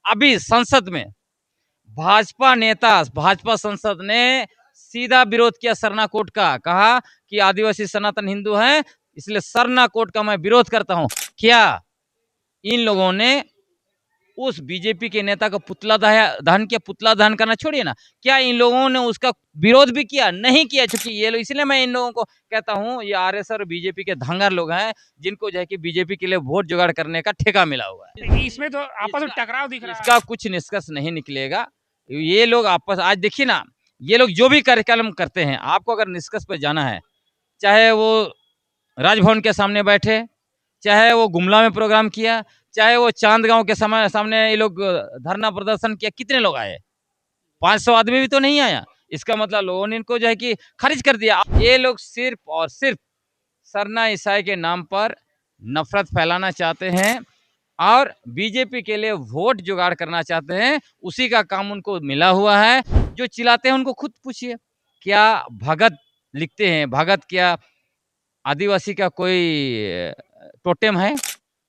अभी संसद में भाजपा नेता, भाजपा सांसद ने सीधा विरोध किया सरना कोड का, कहा कि आदिवासी सनातन हिंदू हैं, इसलिए सरना कोड का मैं विरोध करता हूं। क्या इन लोगों ने उस बीजेपी के नेता का पुतला दहन किया? पुतला दहन करना छोड़िए ना, क्या इन लोगों ने उसका विरोध भी किया? नहीं किया। क्योंकि ये लोग, इसलिए मैं इन लोगों को कहता हूं, ये आरएसएस और बीजेपी के धांगर लोग हैं, जिनको जो है कि बीजेपी के लिए वोट जुगाड़ करने का ठेका मिला हुआ है। इसमें तो आपस में टकराव दिख रहा है। इसका कुछ निष्कर्ष नहीं निकलेगा। ये लोग आपस, आज देखिए ना, ये लोग जो भी कार्यक्रम करते हैं, आपको अगर निष्कर्ष पर जाना है, चाहे वो राजभवन के सामने बैठे, चाहे वो गुमला में प्रोग्राम किया, चाहे वो चांद गांव के सामने ये लोग धरना प्रदर्शन किया, कितने लोग आए? 500 आदमी भी तो नहीं आया। इसका मतलब लोगों ने इनको जो है कि खारिज कर दिया। ये लोग सिर्फ और सिर्फ सरना ईसाई के नाम पर नफरत फैलाना चाहते हैं और बीजेपी के लिए वोट जुगाड़ करना चाहते हैं। उसी का काम उनको मिला हुआ है। जो चिल्लाते हैं उनको खुद पूछिए, क्या भगत लिखते हैं? भगत क्या आदिवासी का कोई टोटेम है?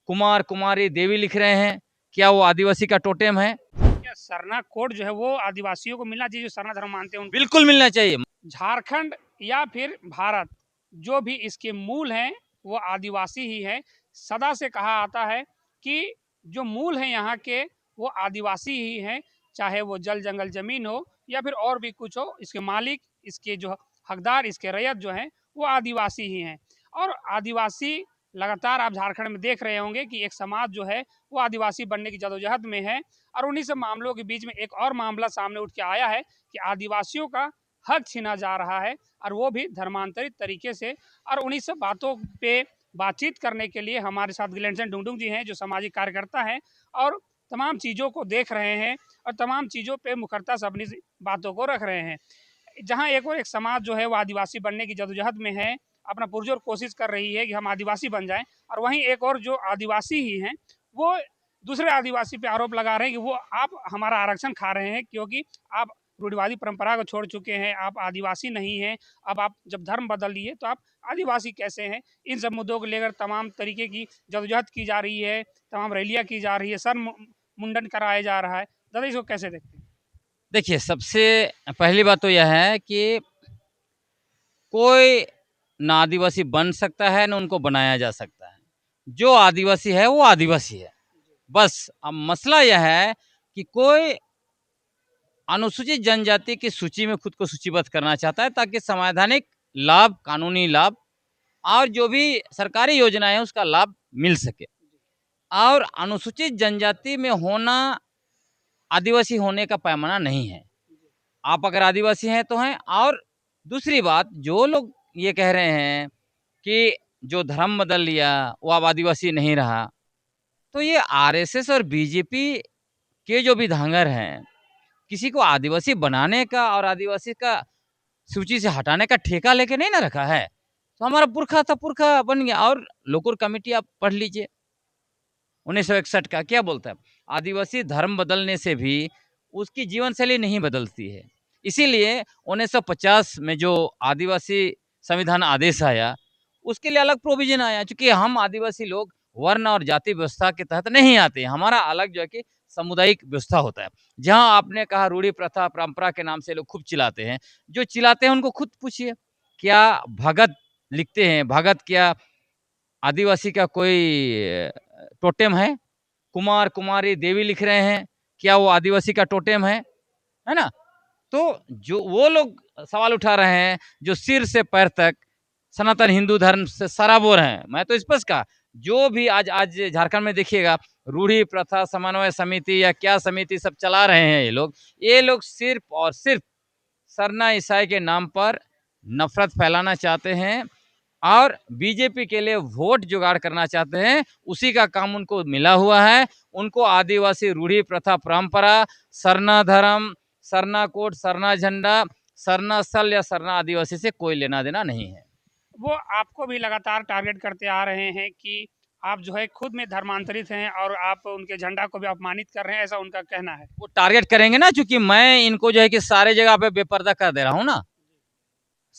कुमार कुमारी देवी लिख रहे हैं, क्या वो आदिवासी का टोटेम है? क्या सरना कोड जो है वो आदिवासियों को मिलना चाहिए, जो सरना धर्म मानते हैं उनको? बिल्कुल मिलना चाहिए। झारखंड या फिर भारत, जो भी इसके मूल हैं वो आदिवासी ही है। सदा से कहा आता है कि जो मूल हैं यहाँ के वो आदिवासी ही हैं, चाहे वो जल जंगल जमीन हो या फिर और भी कुछ हो, इसके मालिक, इसके जो हकदार, इसके रैयत जो हैं वो आदिवासी ही हैं। और आदिवासी लगातार आप झारखंड में देख रहे होंगे कि एक समाज जो है वो आदिवासी बनने की जदोजहद में है। और उन्हीं सब मामलों के बीच में एक और मामला सामने उठ के आया है कि आदिवासियों का हक छीना जा रहा है, और वो भी धर्मांतरित तरीके से। और उन्हीं सब बातों पे बातचीत करने के लिए हमारे साथ गिलेंसन डुंगडुंग जी हैं, जो सामाजिक कार्यकर्ता हैं और तमाम चीज़ों को देख रहे हैं और तमाम चीज़ों पे मुखरता से अपनी बातों को रख रहे हैं। जहाँ एक और एक समाज जो है वो आदिवासी बनने की जदोजहद में है, अपना पुरजोर कोशिश कर रही है कि हम आदिवासी बन जाएं, और वहीं एक और जो आदिवासी ही हैं वो दूसरे आदिवासी पे आरोप लगा रहे हैं कि वो आप हमारा आरक्षण खा रहे हैं, क्योंकि आप रूढ़िवादी परंपरा को छोड़ चुके हैं, आप आदिवासी नहीं हैं। अब आप जब धर्म बदल लिए तो आप आदिवासी कैसे हैं? इन सब मुद्दों को लेकर तमाम तरीके की जदोजहद की जा रही है, तमाम रैलियाँ की जा रही है, सर मुंडन कराया जा रहा है। दादा इसको कैसे देखते हैं? देखिए, सबसे पहली बात तो यह है कि कोई ना आदिवासी बन सकता है, ना उनको बनाया जा सकता है। जो आदिवासी है वो आदिवासी है। बस अब मसला यह है कि कोई अनुसूचित जनजाति की सूची में खुद को सूचीबद्ध करना चाहता है, ताकि संवैधानिक लाभ, कानूनी लाभ और जो भी सरकारी योजनाएं हैं उसका लाभ मिल सके। और अनुसूचित जनजाति में होना आदिवासी होने का पैमाना नहीं है। आप अगर आदिवासी हैं तो हैं। और दूसरी बात, जो लोग ये कह रहे हैं कि जो धर्म बदल लिया वो अब आदिवासी नहीं रहा, तो ये आरएसएस और बीजेपी के जो भी धांगर हैं, किसी को आदिवासी बनाने का और आदिवासी का सूची से हटाने का ठेका लेके नहीं ना रखा है। तो हमारा पुरखा था, पुरखा बन गया। और लोकुर कमेटी आप पढ़ लीजिए, 1961 का क्या बोलता है? आदिवासी धर्म बदलने से भी उसकी जीवन शैली नहीं बदलती है। इसीलिए 1950 में जो आदिवासी संविधान आदेश आया, उसके लिए अलग प्रोविजन आया। क्योंकि हम आदिवासी लोग वर्ण और जाति व्यवस्था के तहत नहीं आते, हमारा अलग जो है कि सामुदायिक व्यवस्था होता है। जहां आपने कहा रूढ़ी प्रथा परंपरा के नाम से लोग खूब चिल्लाते हैं, जो चिल्लाते हैं उनको खुद पूछिए, क्या भगत लिखते हैं? भगत क्या आदिवासी का कोई टोटेम है? कुमार कुमारी देवी लिख रहे हैं, क्या वो आदिवासी का टोटेम है ना? तो जो वो लोग सवाल उठा रहे हैं, जो सिर से पैर तक सनातन हिंदू धर्म से सराबोर हैं। मैं तो स्पष्ट कहा, जो भी आज आज झारखंड में देखिएगा रूढ़ी प्रथा समन्वय समिति या क्या समिति सब चला रहे हैं, ये लोग सिर्फ और सिर्फ सरना ईसाई के नाम पर नफरत फैलाना चाहते हैं और बीजेपी के लिए वोट जुगाड़ करना चाहते हैं। उसी का काम उनको मिला हुआ है। उनको आदिवासी रूढ़ी प्रथा परंपरा, सरना धर्म, सरना कोट, सरना झंडा, सरना स्थल या सरना आदिवासी से कोई लेना देना नहीं है। वो आपको भी लगातार टारगेट करते आ रहे हैं कि आप जो है खुद में धर्मांतरित हैं और आप उनके झंडा को भी अपमानित कर रहे हैं, ऐसा उनका कहना है। वो टारगेट करेंगे ना, क्योंकि मैं इनको जो है कि सारे जगह पे बेपर्दा कर दे रहा हूँ ना।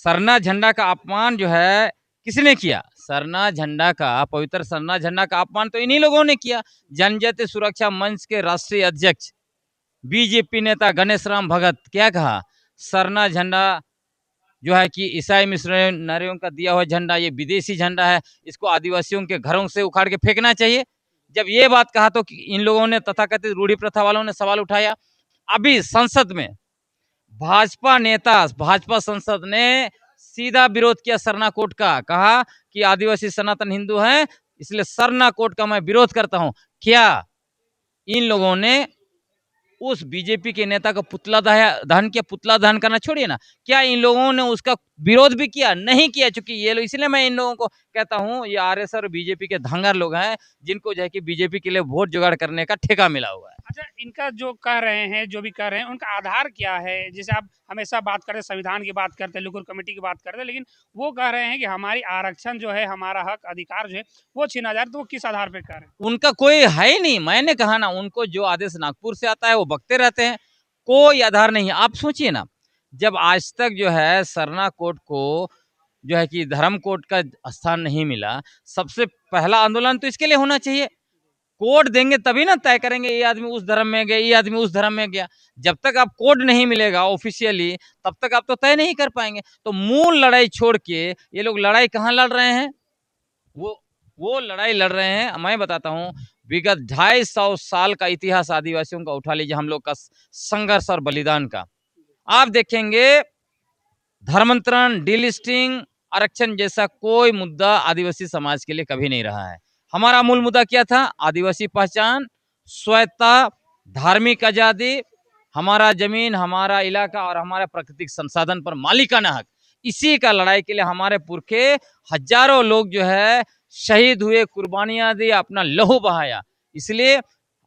सरना झंडा का अपमान जो है किसने किया? सरना झंडा का, पवित्र सरना झंडा का अपमान तो इन्हीं लोगों ने किया। जनजाति सुरक्षा मंच के राष्ट्रीय अध्यक्ष बीजेपी नेता गणेश राम भगत क्या कहा, सरना झंडा जो है कि ईसाई मिशनरियों का दिया हुआ झंडा, ये विदेशी झंडा है, इसको आदिवासियों के घरों से उखाड़ के फेंकना चाहिए। जब ये बात कहा तो इन लोगों ने, तथाकथित रूढ़ी प्रथा वालों ने सवाल उठाया। अभी संसद में भाजपा नेता, भाजपा संसद ने सीधा विरोध किया सरना कोड का, कहा कि आदिवासी सनातन हिंदू हैं, इसलिए सरना कोड का मैं विरोध करता हूं। क्या इन लोगों ने उस बीजेपी के नेता का पुतला दहन किया? पुतला दहन करना छोड़िए ना, क्या इन लोगों ने उसका विरोध भी किया? नहीं किया। चूंकि ये लोग, इसलिए मैं इन लोगों को कहता हूं, ये आरएसएस और बीजेपी के धांगर लोग हैं, जिनको जो है कि बीजेपी के लिए वोट जुगाड़ करने का ठेका मिला हुआ है। अच्छा, इनका जो कह रहे हैं, जो भी कह रहे हैं, उनका आधार क्या है? जैसे आप हमेशा बात करते हैं, संविधान की बात करते हैं, लोकल कमेटी की बात करते हैं, लेकिन वो कह रहे हैं कि हमारी आरक्षण जो है, हमारा हक अधिकार जो है वो छीना जा रहा है। तो वो किस आधार पे कह रहे हैं? उनका कोई है ही नहीं। मैंने कहा ना, उनको जो आदेश नागपुर से आता है वो बकते रहते हैं, कोई आधार नहीं है। आप सोचिए ना, जब आज तक जो है सरना कोड को जो है कि धर्म कोड का स्थान नहीं मिला, सबसे पहला आंदोलन तो इसके लिए होना चाहिए। कोड देंगे तभी ना तय करेंगे ये आदमी उस धर्म में गया, ये आदमी उस धर्म में गया। जब तक आप कोड नहीं मिलेगा ऑफिशियली, तब तक आप तो तय नहीं कर पाएंगे। तो मूल लड़ाई छोड़ के ये लोग लड़ाई कहाँ लड़ रहे हैं? वो लड़ाई लड़ रहे हैं, मैं बताता हूँ, विगत 250 साल का इतिहास आदिवासियों का उठा लीजिए, हम लोग का संघर्ष और बलिदान का। आप देखेंगे धर्मांतरण, डीलिस्टिंग, आरक्षण जैसा कोई मुद्दा आदिवासी समाज के लिए कभी नहीं रहा है। हमारा मूल मुद्दा क्या था? आदिवासी पहचान, स्वायत्ता, धार्मिक आजादी, हमारा जमीन, हमारा इलाका और हमारे प्राकृतिक संसाधन पर मालिकाना हक। इसी का लड़ाई के लिए हमारे पुरखे हजारों लोग जो है शहीद हुए, कुर्बानियां दी, अपना लहू बहाया। इसलिए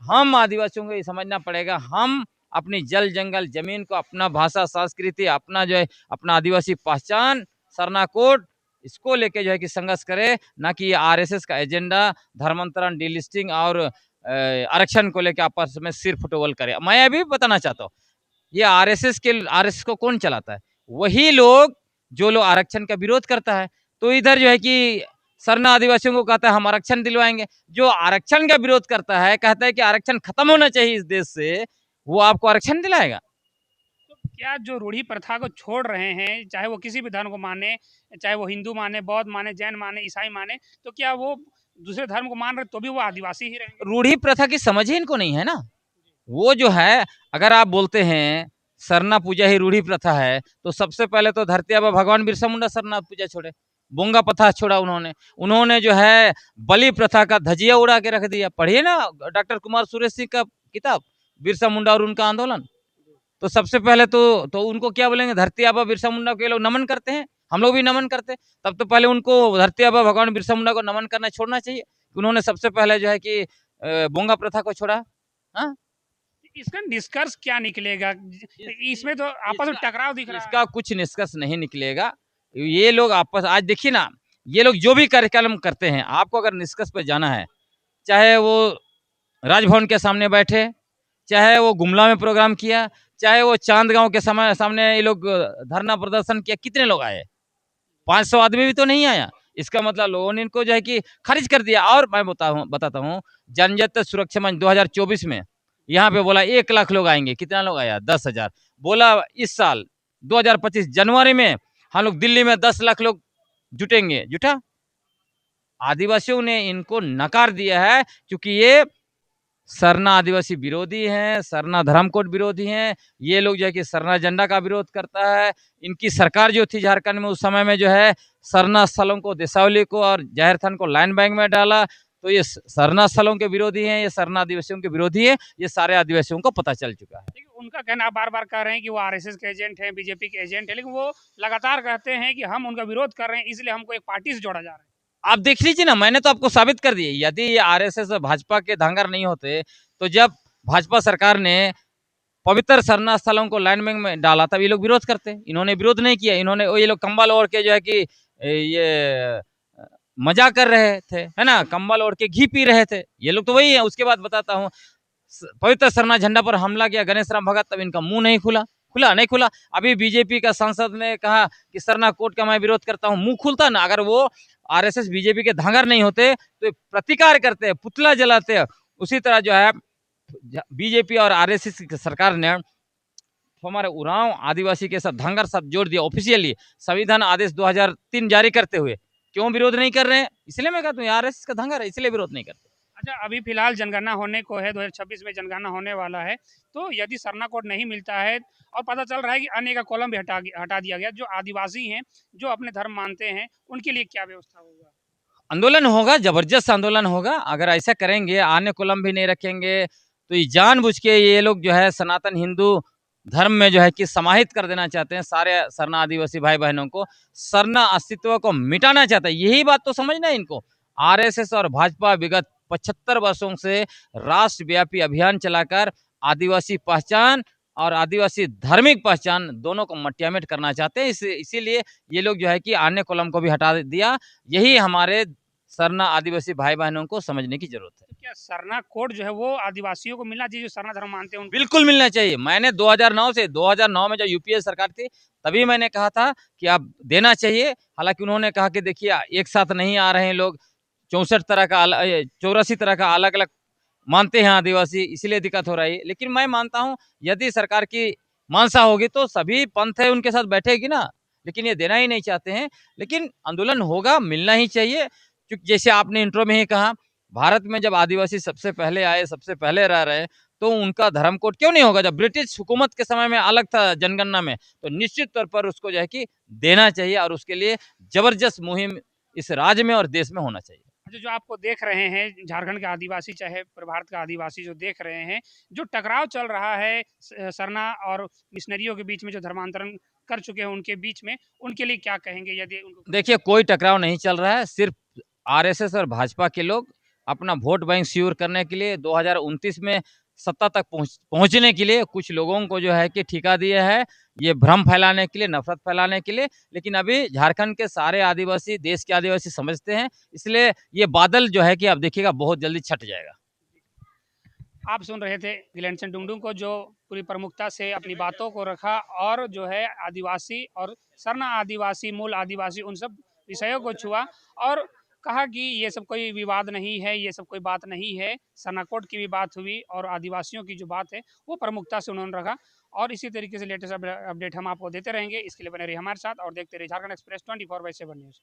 हम आदिवासियों को ये समझना पड़ेगा, हम अपनी जल जंगल जमीन को, अपना भाषा संस्कृति, अपना जो है अपना आदिवासी पहचान, सरना कोड, इसको लेके जो है कि संघर्ष करे, ना कि आरएसएस का एजेंडा धर्मांतरण, डीलिस्टिंग और आरक्षण को लेकर आपस में सिर फुटबॉल करे। मैं अभी बताना चाहता हूँ, ये आरएसएस को कौन चलाता है? वही लोग जो लोग आरक्षण का विरोध करता है। तो इधर जो है कि सरना आदिवासियों को कहता है हम आरक्षण दिलवाएंगे, जो आरक्षण का विरोध करता है, कहता है कि आरक्षण खत्म होना चाहिए इस देश से, वो आपको आरक्षण दिलाएगा? तो क्या जो रूढ़ी प्रथा को छोड़ रहे हैं, चाहे वो किसी भी धर्म को माने, चाहे वो हिंदू माने, बौद्ध माने, जैन माने, ईसाई माने, तो क्या वो दूसरे धर्म को मान रहे तो भी वो आदिवासी ही रहेंगे? रूढ़ी प्रथा की समझ ही इनको नहीं है ना। वो जो है, अगर आप बोलते हैं सरना पूजा ही रूढ़ी प्रथा है, तो सबसे पहले तो धरती आबा भगवान बिरसा मुंडा सरना पूजा छोड़े, बोंगा प्रथा छोड़ा उन्होंने जो है बलि प्रथा का धजिया उड़ा के रख दिया। पढ़िए ना डॉक्टर कुमार सुरेश सिंह का किताब, बिरसा मुंडा और उनका आंदोलन। तो सबसे पहले तो उनको क्या बोलेंगे? धरती आबा बिरसा मुंडा को ये लोग नमन करते हैं, हम लोग भी नमन करते हैं। तब तो पहले उनको धरती आबा भगवान बिरसा मुंडा को नमन करना छोड़ना चाहिए। उन्होंने सबसे पहले जो है कि बोंगा प्रथा को छोड़ा। हाँ, इसका निष्कर्ष क्या निकलेगा? इसमें तो आपस में टकराव दिख रहा है। इसका कुछ निष्कर्ष नहीं निकलेगा। ये लोग आपस, आज देखिए ना, ये लोग जो भी कार्यक्रम करते हैं, आपको अगर निष्कर्ष पे जाना है, चाहे वो राजभवन के सामने बैठे, चाहे वो गुमला में प्रोग्राम किया, चाहे वो चांदगांव के सामने ये लोग धरना प्रदर्शन किया, कितने लोग आए? 500 आदमी भी तो नहीं आया। इसका मतलब लोगों ने इनको जो है कि खारिज कर दिया। और मैं बताता हूँ, जनजातीय सुरक्षा मंच 2024 में यहाँ पे बोला 1 लाख लोग आएंगे, कितना लोग आया? 10,000। बोला इस साल 2025 जनवरी में हम लोग दिल्ली में 10 लाख लोग जुटेंगे, जुटा? आदिवासियों ने इनको नकार दिया है, क्योंकि ये सरना आदिवासी विरोधी हैं, सरना धर्म कोड विरोधी हैं। ये लोग जो है कि सरना झंडा का विरोध करता है। इनकी सरकार जो थी झारखंड में, उस समय में जो है सरना स्थलों को, देसावली को और जहर थान को लाइन बैंक में डाला। तो ये सरना स्थलों के विरोधी हैं, ये सरना आदिवासियों के विरोधी है, ये सारे आदिवासियों को पता चल चुका है। देखिए, उनका कहना, आप बार-बार कह रहे हैं कि वो आरएसएस के एजेंट हैं, बीजेपी के एजेंट हैं, लेकिन वो लगातार कहते हैं कि हम उनका विरोध कर रहे हैं, इसलिए हमको एक पार्टी से जोड़ा जा रहा है। आप देख लीजिए ना, मैंने तो आपको साबित कर दिया। यदि ये आरएसएस और भाजपा के धांगर नहीं होते, तो जब भाजपा सरकार ने पवित्र सरना स्थलों को लाइन में डाला, तब ये लोग विरोध करते। इन्होंने विरोध नहीं किया। ये लोग कंबल ओढ़ के जो है कि ये मजा कर रहे थे, है ना, कंबल ओढ़ के घी पी रहे थे। ये लोग तो वही है। उसके बाद बताता हूँ, पवित्र सरना झंडा पर हमला किया गणेश राम भगत, तब इनका मुंह नहीं खुला। खुला नहीं खुला। अभी बीजेपी का सांसद ने कहा कि सरना कोड का मैं विरोध करता हूँ, मुंह खुलता ना। अगर वो आरएसएस बीजेपी के धांगर नहीं होते तो प्रतिकार करते, पुतला जलाते। उसी तरह जो है बीजेपी और आरएसएस की सरकार ने हमारे उरांव आदिवासी के साथ धांगर साथ जोड़ दिया ऑफिशियली संविधान आदेश 2003 जारी करते हुए। क्यों विरोध नहीं कर रहे हैं? इसलिए मैं कहता हूँ आरएसएस का धांगर है, इसलिए विरोध नहीं करते। अच्छा, अभी फिलहाल जनगणना होने को है, 2026 में जनगणना होने वाला है, तो यदि सरना कोड नहीं मिलता है और पता चल रहा है कि अन्य का कॉलम भी हटा दिया गया, जो आदिवासी हैं, जो अपने धर्म मानते हैं, उनके लिए क्या व्यवस्था होगा? आंदोलन होगा, जबरदस्त आंदोलन होगा। अगर ऐसा करेंगे, आने कॉलम भी नहीं रखेंगे, तो ये जानबूझ के ये लोग जो है सनातन हिंदू धर्म में जो है कि समाहित कर देना चाहते हैं सारे सरना आदिवासी भाई बहनों को, सरना अस्तित्व को मिटाना चाहता है। यही बात तो समझना है इनको। आरएसएस और भाजपा विगत 75 वर्षों से राष्ट्रव्यापी अभियान चलाकर आदिवासी पहचान और आदिवासी धार्मिक पहचान दोनों को मटियामेट करना चाहते हैं। इसीलिए ये लोग जो है कि आने कॉलम को भी हटा दिया। यही हमारे सरना आदिवासी भाई बहनों को समझने की जरूरत है। तो क्या सरना कोड जो है वो आदिवासियों को मिलना चाहिए, जो सरना धर्म मानते हैं उनको? बिल्कुल मिलना चाहिए। मैंने 2009 में जब यूपीए सरकार थी तभी मैंने कहा था कि आप देना चाहिए। हालांकि उन्होंने कहा कि देखिए एक साथ नहीं आ रहे हैं लोग, 84 तरह का अलग अलग मानते हैं आदिवासी, इसलिए दिक्कत हो रही है। लेकिन मैं मानता हूं यदि सरकार की मानसा होगी तो सभी पंथ है उनके साथ बैठेगी ना। लेकिन ये देना ही नहीं चाहते हैं। लेकिन आंदोलन होगा, मिलना ही चाहिए। क्योंकि जैसे आपने इंट्रो में ही कहा, भारत में जब आदिवासी सबसे पहले आए, सबसे पहले रह रहे, तो उनका धर्म कोड क्यों नहीं होगा? जब ब्रिटिश हुकूमत के समय में अलग था जनगणना में, तो निश्चित तौर पर उसको जो है कि देना चाहिए और उसके लिए जबरदस्त मुहिम इस राज्य में और देश में होना चाहिए। अच्छा, जो आपको देख रहे हैं झारखंड के आदिवासी, चाहे पूरे भारत का आदिवासी जो देख रहे हैं, जो टकराव चल रहा है सरना और मिशनरियों के बीच में, जो धर्मांतरण कर चुके हैं उनके बीच में, उनके लिए क्या कहेंगे यदि उनको? देखिए कोई टकराव नहीं चल रहा है। सिर्फ आरएसएस और भाजपा के लोग अपना वोट बैंक सिक्योर करने के लिए 2029 में सत्ता तक पहुंचने के लिए कुछ लोगों को जो है कि ठेका दिया है, ये भ्रम फैलाने के लिए, नफरत फैलाने के लिए। लेकिन अभी झारखंड के सारे आदिवासी, देश के आदिवासी समझते हैं। इसलिए ये बादल जो है कि आप देखिएगा बहुत जल्दी छट जाएगा। आप सुन रहे थे गिलेंसन डुंगडुंग को, जो पूरी प्रमुखता से अपनी बातों को रखा और जो है आदिवासी और सरना आदिवासी, मूल आदिवासी, उन सब विषयों को छुआ और कहा कि ये सब कोई विवाद नहीं है, ये सब कोई बात नहीं है। सरना कोड की भी बात हुई और आदिवासियों की जो बात है वो प्रमुखता से उन्होंने रखा। और इसी तरीके से लेटेस्ट अपडेट हम आपको देते रहेंगे। इसके लिए बने रहिए हमारे साथ और देखते रहिए झारखंड एक्सप्रेस 24/7 न्यूज़।